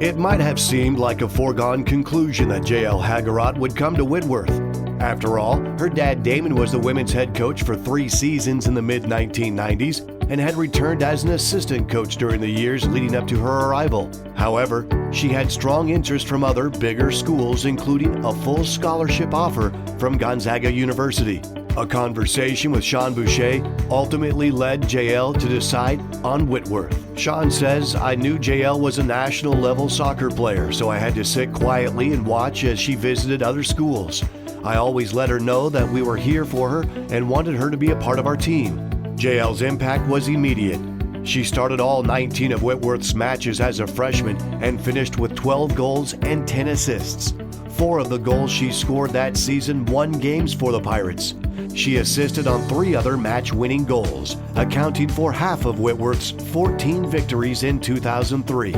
It might have seemed like a foregone conclusion that Jael Hagerott would come to Whitworth. After all, her dad Damon was the women's head coach for 3 seasons in the mid-1990s and had returned as an assistant coach during the years leading up to her arrival. However, she had strong interest from other, bigger schools, including a full scholarship offer from Gonzaga University. A conversation with Sean Boucher ultimately led Jael to decide on Whitworth. Sean says, "I knew Jael was a national-level soccer player, so I had to sit quietly and watch as she visited other schools. I always let her know that we were here for her and wanted her to be a part of our team." Jael's impact was immediate. She started all 19 of Whitworth's matches as a freshman and finished with 12 goals and 10 assists. 4 of the goals she scored that season won games for the Pirates. She assisted on 3 other match-winning goals, accounting for half of Whitworth's 14 victories in 2003.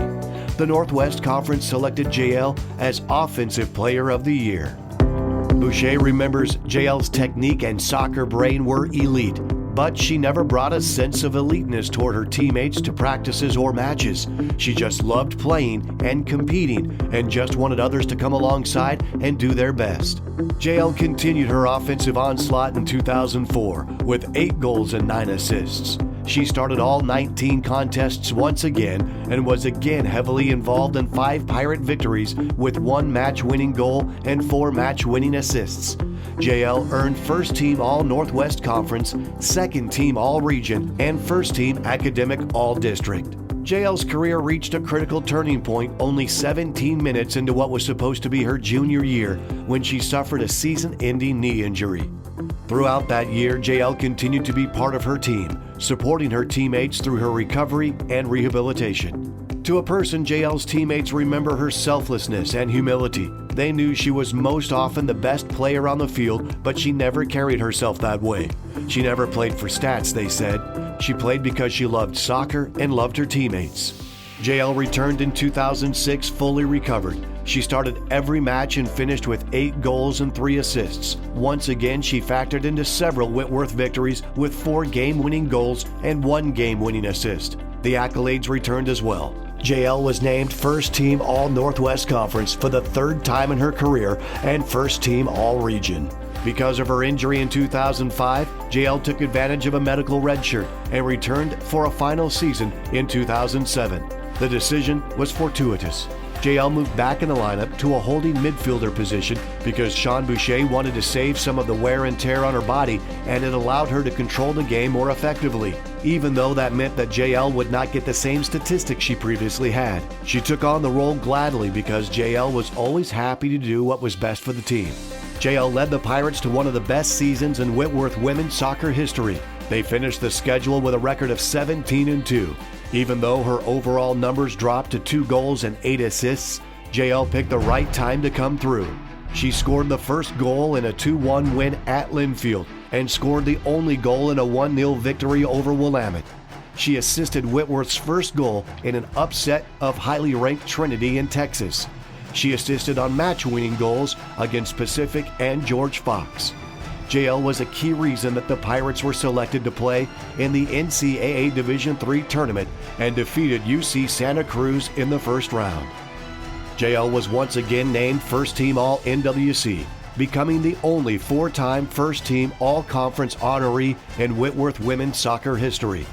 The Northwest Conference selected Jael as Offensive Player of the Year. Boucher remembers Jael's technique and soccer brain were elite, but she never brought a sense of eliteness toward her teammates to practices or matches. She just loved playing and competing and just wanted others to come alongside and do their best. Jael continued her offensive onslaught in 2004 with 8 goals and 9 assists. She started all 19 contests once again and was again heavily involved in 5 Pirate victories with 1 match-winning goal and 4 match-winning assists. Jael earned First Team All-Northwest Conference, Second Team All-Region, and First Team Academic All-District. Jael's career reached a critical turning point only 17 minutes into what was supposed to be her junior year when she suffered a season-ending knee injury. Throughout that year, Jael continued to be part of her team, supporting her teammates through her recovery and rehabilitation. To a person, Jael's teammates remember her selflessness and humility. They knew she was most often the best player on the field, but she never carried herself that way. She never played for stats, they said. She played because she loved soccer and loved her teammates. Jael returned in 2006 fully recovered. She started every match and finished with 8 goals and 3 assists. Once again, she factored into several Whitworth victories with 4 game-winning goals and 1 game-winning assist. The accolades returned as well. Jael was named First Team All-Northwest Conference for the 3rd time in her career and First Team All-Region. Because of her injury in 2005, Jael took advantage of a medical redshirt and returned for a final season in 2007. The decision was fortuitous. Jael moved back in the lineup to a holding midfielder position because Sean Boucher wanted to save some of the wear and tear on her body, and it allowed her to control the game more effectively, even though that meant that Jael would not get the same statistics she previously had. She took on the role gladly because Jael was always happy to do what was best for the team. Jael led the Pirates to one of the best seasons in Whitworth women's soccer history. They finished the schedule with a record of 17-2. Even though her overall numbers dropped to 2 goals and 8 assists, Jael picked the right time to come through. She scored the first goal in a 2-1 win at Linfield and scored the only goal in a 1-0 victory over Willamette. She assisted Whitworth's first goal in an upset of highly ranked Trinity in Texas. She assisted on match-winning goals against Pacific and George Fox. Jael was a key reason that the Pirates were selected to play in the NCAA Division III tournament and defeated UC Santa Cruz in the first round. Jael was once again named First Team All-NWC, becoming the only 4-time First Team All-Conference honoree in Whitworth women's soccer history.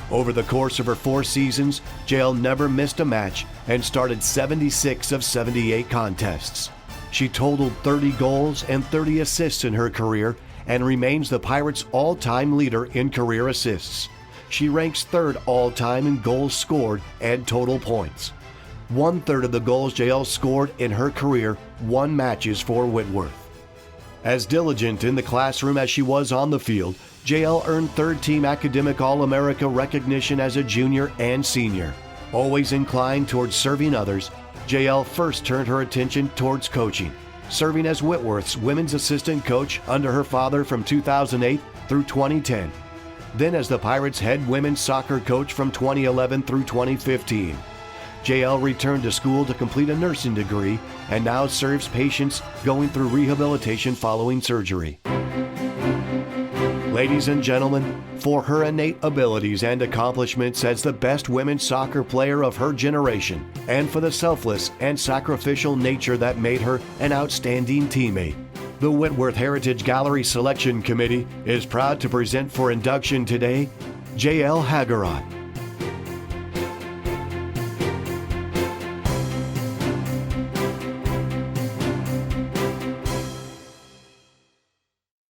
Over the course of her 4 seasons, Jael never missed a match and started 76 of 78 contests. She totaled 30 goals and 30 assists in her career and remains the Pirates' all-time leader in career assists. She ranks 3rd all-time in goals scored and total points. 1/3 of the goals Jael scored in her career won matches for Whitworth. As diligent in the classroom as she was on the field, Jael earned 3rd Team Academic All-America recognition as a junior and senior. Always inclined towards serving others, Jael first turned her attention towards coaching, serving as Whitworth's women's assistant coach under her father from 2008 through 2010, then as the Pirates' head women's soccer coach from 2011 through 2015. Jael returned to school to complete a nursing degree and now serves patients going through rehabilitation following surgery. Ladies and gentlemen, for her innate abilities and accomplishments as the best women's soccer player of her generation, and for the selfless and sacrificial nature that made her an outstanding teammate, the Whitworth Heritage Gallery Selection Committee is proud to present for induction today, Jael Hagerott.